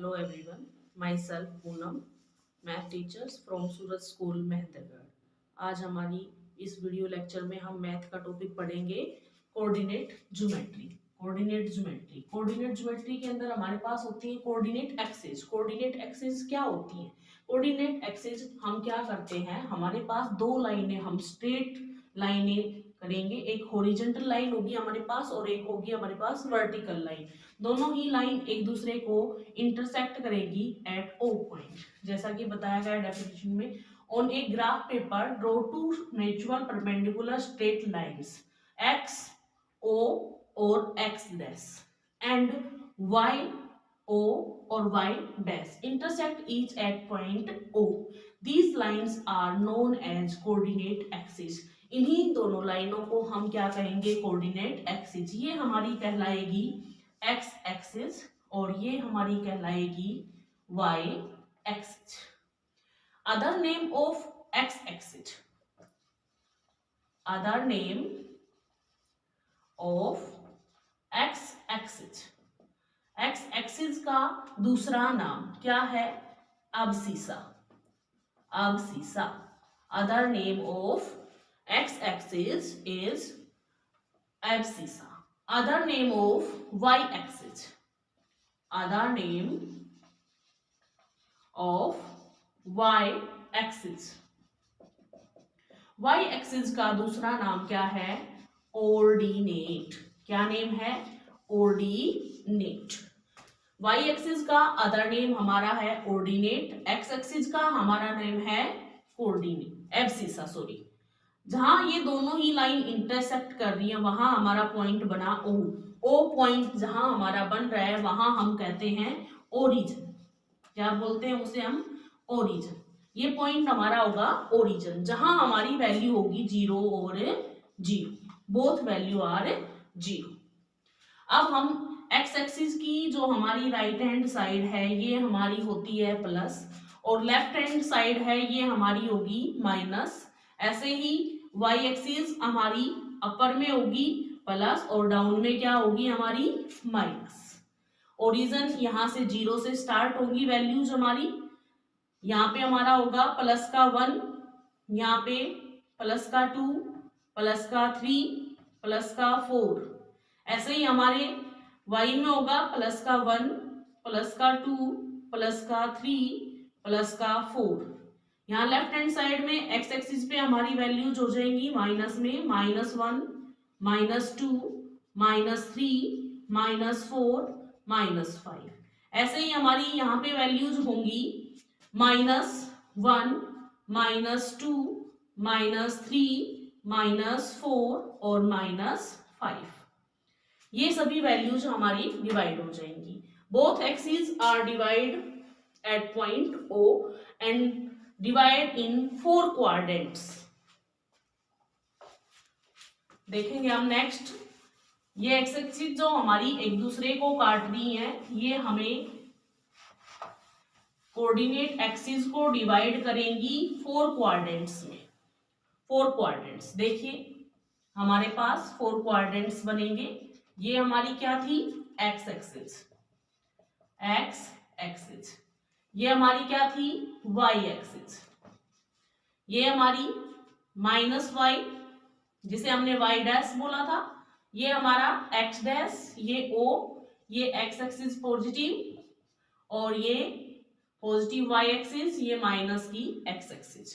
Hello everyone, myself Poonam, math teachers from Surat school Mahendragarh. आज हमारी इस वीडियो लेक्चर में हम मैथ का टॉपिक पढ़ेंगे कोऑर्डिनेट ज्योमेट्री। कोऑर्डिनेट ज्योमेट्री के अंदर हमारे पास होती है कोऑर्डिनेट एक्सिस। कोऑर्डिनेट एक्सिस क्या होती है? कोऑर्डिनेट एक्सिस हम क्या करते हैं, हमारे पास दो लाइनें, हम स्ट्रेट लाइनें करेंगे, एक हॉरिजॉन्टल लाइन होगी हमारे पास और एक होगी हमारे पास वर्टिकल लाइन। दोनों ही लाइन एक दूसरे को इंटरसेक्ट करेगी एट ओ पॉइंट, जैसा कि बताया गया डेफिनेशन में। On a graph paper draw two mutual perpendicular straight lines x o और x dash and y o और y dash intersect each at point o. These lines are known as coordinate axis. इन्हीं दोनों लाइनों को हम क्या कहेंगे? Coordinate axis. ये हमारी कहलाएगी एक्स एक्सिस और ये हमारी कहलाएगी y axis. Other name of x axis, other name of x axis, x axis का दूसरा नाम क्या है? Abscissa, abscissa. Other name of x axis is abscissa. Other name of y axis, other name of y axis, y axis का दूसरा नाम क्या है? ऑर्डिनेट। क्या नेम है? ऑर्डिनेट। y एक्सिस का अदर नेम हमारा है ऑर्डिनेट, x एक्सिस का हमारा नेम है कोऑर्डिनेट, एब्सिसा सॉरी। जहां ये दोनों ही लाइन इंटरसेक्ट कर रही है वहां हमारा पॉइंट बना O। O पॉइंट जहां हमारा बन रहा है वहां हम कहते हैं ओरिजिन। क्या बोलते हैं उसे हम? ओरिजिन। ये पॉइंट हमारा होगा ओरिजिन, जहां हमारी वैल्यू होगी 0 और 0, बोथ वैल्यू आर 0। अब हम एक्स एक्सिस की जो हमारी राइट हैंड साइड है ये हमारी होती है प्लस और लेफ्ट हैंड साइड है ये हमारी होगी माइनस। ऐसे ही y एक्सिस हमारी अपर में होगी प्लस और डाउन में क्या होगी हमारी? माइनस। ओरिजिन यहाँ से 0 से स्टार्ट होगी वैल्यूज हमारी। यहाँ पे हमारा होगा प्लस का 1, यहाँ पे प्लस का 2, प्लस का 3, प्लस का 4। ऐसे ही हमारे y में होगा प्लस का 1, प्लस का 2, प्लस का 3, प्लस का 4। यहाँ लेफ्ट हैंड साइड में एक्स एक्सिस पे हमारी वैल्यूज हो जाएंगी माइनस में -1, -2, -3, -4, -5। ऐसे ही हमारी यहाँ पे वैल्यूज होंगी -1, -2, -3, -4 और -5। ये सभी वैल्यूज हमारी डिवाइड हो जाएंगी। Both axis are divide at point O and divide in 4 quadrants. देखेंगे हम नेक्स्ट। ये एक्स एक्सिस जो हमारी एक दूसरे को काट रही है ये हमें कोऑर्डिनेट एक्सिस को डिवाइड करेंगी 4 क्वाड्रेंट्स में। 4 क्वाड्रेंट्स देखिए हमारे पास 4 क्वाड्रेंट्स बनेंगे। ये हमारी क्या थी? X axis, x axis. ये हमारी क्या थी? Y axis. ये हमारी -y जिसे हमने y डैश बोला था, ये हमारा x डैश, ये O, ये x एक्सिस पॉजिटिव और ये पॉजिटिव y एक्सिस, ये माइनस की x एक्सिस।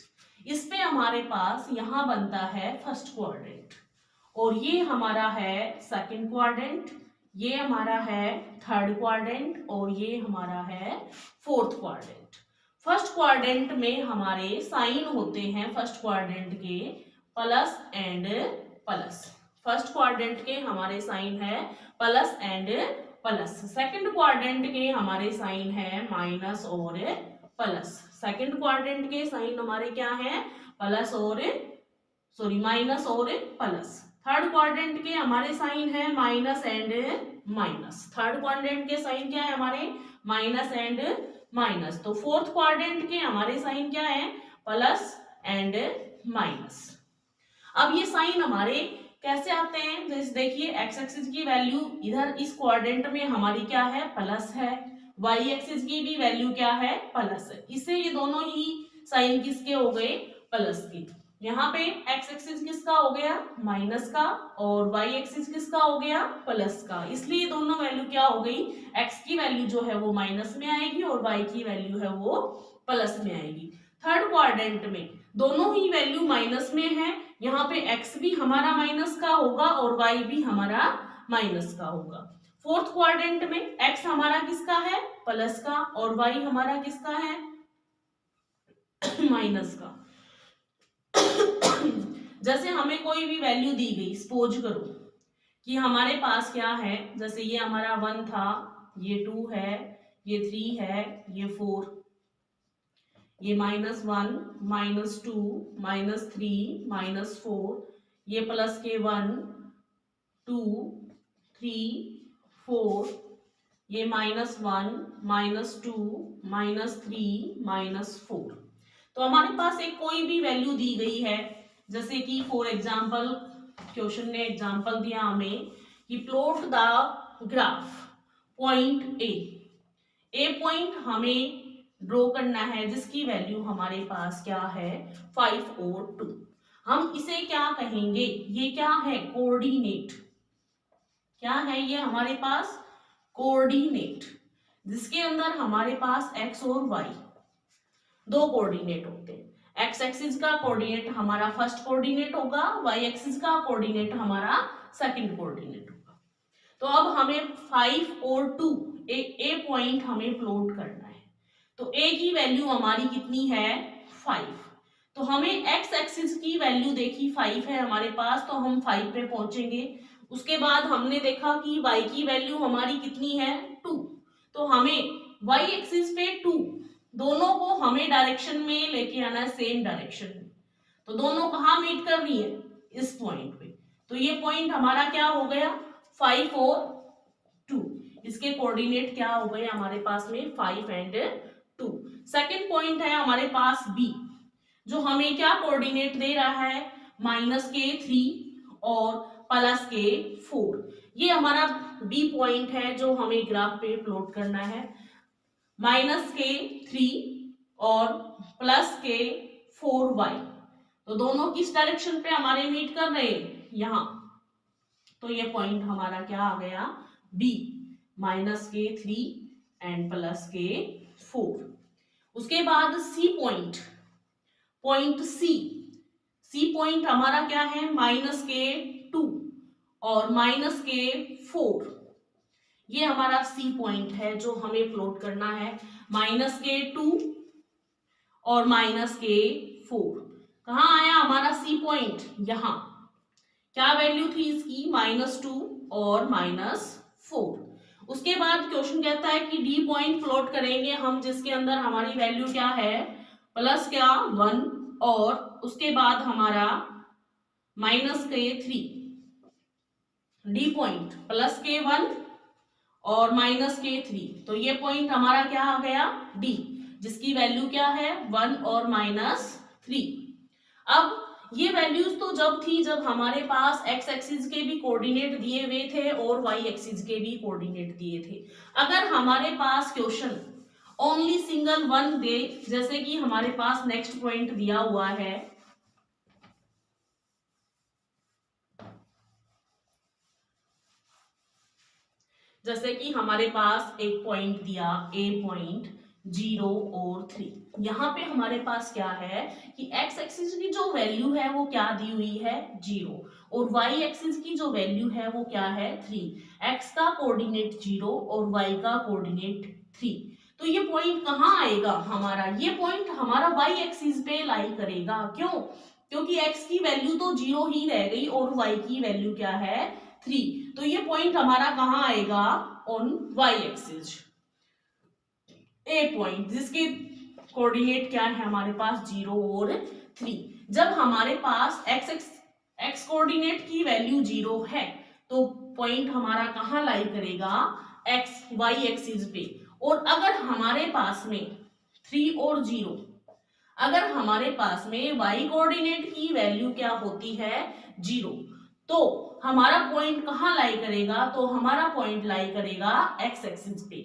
इस पे हमारे पास यहां बनता है फर्स्ट क्वाड्रेंट और ये हमारा है सेकंड क्वाड्रेंट, ये हमारा है थर्ड क्वाड्रेंट और ये हमारा है फोर्थ क्वाड्रेंट। फर्स्ट क्वाड्रेंट में हमारे साइन होते हैं फर्स्ट क्वाड्रेंट के plus and plus. First quadrant के हमारे साइन है plus and plus. Second quadrant के हमारे साइन है माइनस और प्लस। सेकंड क्वाड्रेंट के साइन हमारे क्या है? प्लस और सॉरी माइनस और प्लस। थर्ड क्वाड्रेंट के हमारे साइन है minus and minus. Third quadrant के साइन क्या है हमारे? Minus and minus. तो फोर्थ क्वाड्रेंट के हमारे साइन क्या है? Plus and minus. अब ये साइन हमारे कैसे आते हैं? जैसे देखिए एक्स एक्सिस की वैल्यू इधर इस क्वाड्रेंट में हमारी क्या है? प्लस है, वाई एक्सिस की भी वैल्यू क्या है, प्लस है। इससे ये दोनों ही साइन किसके हो गए, प्लस के। यहाँ पे एक्स एक्सिस किसका हो गया, माइनस का, और वाई एक्सिस किसका हो गया, प्लस का। इसलिए दोनों वैल्यू क्या हो गई, एक्स की वैल्यू जो है वो माइनस में आएगी और वाई की वैल्यू है वो प्लस में आएगी। थर्ड क्वाड्रेंट में दोनों ही वैल्यू माइनस में है, यहाँ पे एक्स भी हमारा माइनस का होगा और वाई भी हमारा माइनस का होगा। फोर्थ क्वाड्रेंट में एक्स हमारा किसका है, प्लस का, और वाई हमारा किसका है, माइनस का। जैसे हमें कोई भी वैल्यू दी गई, सपोज करो कि हमारे पास क्या है, जैसे ये हमारा 1 था, ये 2 है, ये 3 है, ये 4, ये -1, -2, -3, -4, ये प्लस के 1, 2, 3, 4, ये -1, -2, -3, -4। तो हमारे पास एक कोई भी वैल्यू दी गई है, जैसे कि फॉर एग्जाम्पल क्वेश्चन ने एग्जाम्पल दिया हमें कि plot the graph point A point हमें ड्रॉ करना है जिसकी वैल्यू हमारे पास क्या है, 5 और 2। हम इसे क्या कहेंगे, ये क्या है, कोऑर्डिनेट। क्या है ये हमारे पास, कोऑर्डिनेट, जिसके अंदर हमारे पास एक्स और वाई दो कोऑर्डिनेट होते हैं। एक्स एक्सिस का कोऑर्डिनेट हमारा फर्स्ट कोऑर्डिनेट होगा, वाई एक्सिस का कोऑर्डिनेट हमारा सेकंड कोऑर्डिनेट होगा। तो अब हमें 5 और 2 ए पॉइंट हमें प्लॉट करना है। तो ए की वैल्यू हमारी कितनी है, 5। तो हमें एक्स एक्सिस की वैल्यू देखी 5 है हमारे पास, तो हम 5 पे पहुंचेंगे। उसके बाद हमने देखा कि y की वैल्यू हमारी कितनी है, 2। तो हमें y एक्सिस पे 2, दोनों को हमें डायरेक्शन में लेके आना है, सेम डायरेक्शन में। तो दोनों कहाँ मीट कर रही है, इस पॉइंट पे। तो ये पॉइंट हमारा क्या हो गया, 5 और 2। इसके कोऑर्डिनेट क्या हो गए हमारे पास में, 5 एंड 2। सेकंड पॉइंट है हमारे पास बी, जो हमें क्या कोऑर्डिनेट दे रहा है, -3 और +4। ये हमारा बी पॉइंट है जो हमें ग्राफ पे प्लॉट करना है। -3 और +4y, तो दोनों किस डायरेक्शन पे हमारे मीट कर रहे हैं, यहाँ। तो ये पॉइंट हमारा क्या आ गया, बी, -3 एंड +4। उसके बाद C point, point C point हमारा क्या है, -2 और -4। ये हमारा सी पॉइंट है जो हमें प्लॉट करना है, -2 और -4। कहाँ आया हमारा सी पॉइंट, यहाँ। क्या वैल्यू थी इसकी, -2 और -4। उसके बाद क्वेश्चन कहता है कि डी पॉइंट प्लॉट करेंगे हम, जिसके अंदर हमारी वैल्यू क्या है, +1 और उसके बाद हमारा -3। डी पॉइंट +1 और -3। तो ये पॉइंट हमारा क्या आ गया, डी, जिसकी वैल्यू क्या है, 1 और -3। अब ये वैल्यूज तो जब थी जब हमारे पास एक्स एक्सिस के भी कोऑर्डिनेट दिए हुए थे और वाई एक्सिस के भी कोऑर्डिनेट दिए थे। अगर हमारे पास क्वेश्चन ओनली सिंगल वन दे, जैसे कि हमारे पास नेक्स्ट पॉइंट दिया हुआ है, जैसे कि हमारे पास एक पॉइंट दिया, ए पॉइंट 0 और 3। यहाँ पे हमारे पास क्या है कि एक्स एक्सिस की जो वैल्यू है वो क्या दी हुई है, 0, और वाई एक्सिस की जो वैल्यू है वो क्या है, 3। एक्स का कोऑर्डिनेट 0 और वाई का कोऑर्डिनेट 3। तो ये पॉइंट कहाँ आएगा हमारा, ये पॉइंट हमारा वाई एक्सिस पे लाई करेगा। क्यों, क्योंकि एक्स की वैल्यू तो 0 ही रह गई और वाई की वैल्यू क्या है, 3। तो ये पॉइंट हमारा कहाँ आएगा, on Y axis, A point, जिसके कोऑर्डिनेट क्या है हमारे पास, 0 और 3। जब हमारे पास एक्स कोऑर्डिनेट की वैल्यू 0 है तो पॉइंट हमारा कहाँ लाई करेगा, एक्स वाई एक्सिस पे। और अगर हमारे पास में 3 और 0, अगर हमारे पास में वाई कोऑर्डिनेट की वैल्यू क्या होती है, 0, तो हमारा पॉइंट कहाँ लाई करेगा, तो हमारा पॉइंट लाई करेगा एक्स एक्सिस पे।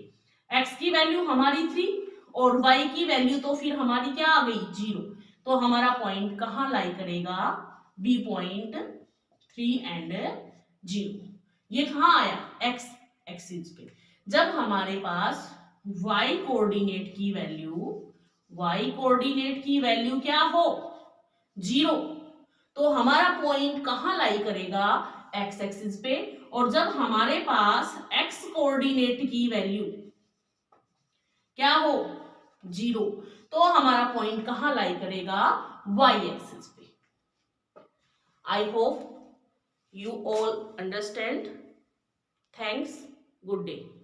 x की वैल्यू हमारी 3 और y की वैल्यू तो फिर हमारी क्या आ गई 0, तो हमारा पॉइंट कहाँ लाई करेगा, बी पॉइंट 3 एंड 0। ये कहाँ आया, x एक्सिस पे। जब हमारे पास y कोऑर्डिनेट की वैल्यू क्या हो 0, तो हमारा पॉइंट कहाँ लाई करेगा, x एक्सिस पे। और जब हमारे पास x कोऑर्डिनेट की वैल्यू क्या हो 0, तो हमारा पॉइंट कहाँ लाई करेगा, y एक्सिस पे। I hope you all understand. Thanks. Good day.